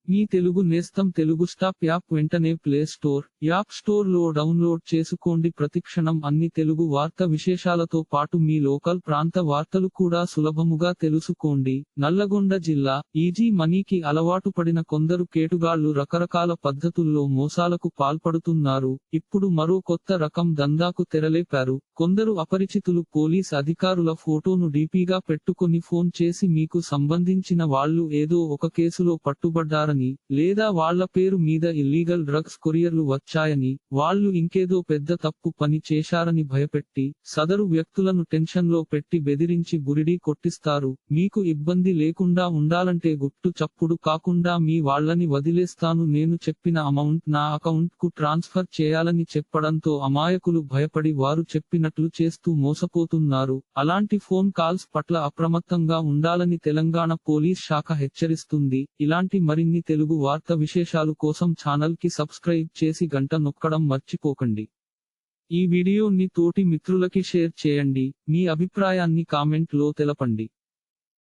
మీ తెలుగు నేస్తం Telugu stop app వెంటనే play store, app store లో డౌన్లోడ్ చేసుకోండి. ప్రతిక్షణం అన్ని తెలుగు వార్త విశేషాలతో పాటు మీ లోకల్ ప్రాంత వార్తలు కూడా సులభముగా తెలుసుకోండి. నల్లగొండ జిల్లా ఈజీ మనీకి అలవాటు పడిన కొందరు కేటుగాళ్లు రకరకాల పద్ధతుల్లో మోసాలకు పాల్పడుతున్నారు. ఇప్పుడు మరో కొత్త రకం దందాకు తెరలేపారు. కొందరు అపరిచితులు పోలీస్ అధికారుల ఫోటోను డీపీగా పెట్టుకొని ఫోన్ చేసి మీకు సంబంధించిన వాళ్ళు ఏదో ఒక కేసులో పట్టుబడ్డారని, లేదా వాళ్ళ పేరు మీద ఇల్లీగల్ డ్రగ్స్ కొరియర్లు వచ్చాయని, వాళ్ళు ఇంకేదో పెద్ద తప్పు పని చేశారని భయపెట్టి సదరు వ్యక్తులను టెన్షన్ లో పెట్టి బెదిరించి బురిడీ కొట్టిస్తారు. మీకు ఇబ్బంది లేకుండా ఉండాలంటే గుట్టు చప్పుడు కాకుండా మీ వాళ్ళని వదిలేస్తాను, నేను చెప్పిన అమౌంట్ నా అకౌంట్ కు ట్రాన్స్ఫర్ చేయాలని చెప్పడంతో అమాయకులు భయపడి వారు చెప్పినట్లు చేస్తూ మోసపోతున్నారు. అలాంటి ఫోన్ కాల్స్ పట్ల అప్రమత్తంగా ఉండాలని తెలంగాణ పోలీస్ శాఖ హెచ్చరిస్తుంది. ఇలాంటి మరిన్ని తెలుగు వార్త విశేషాలు కోసం ఛానల్ కి సబ్స్క్రైబ్ చేసి గంట నొక్కడం మర్చిపోకండి. ఈ వీడియోని తోటి మిత్రులకి షేర్ చేయండి. మీ అభిప్రాయాన్ని కామెంట్ లో తెలపండి.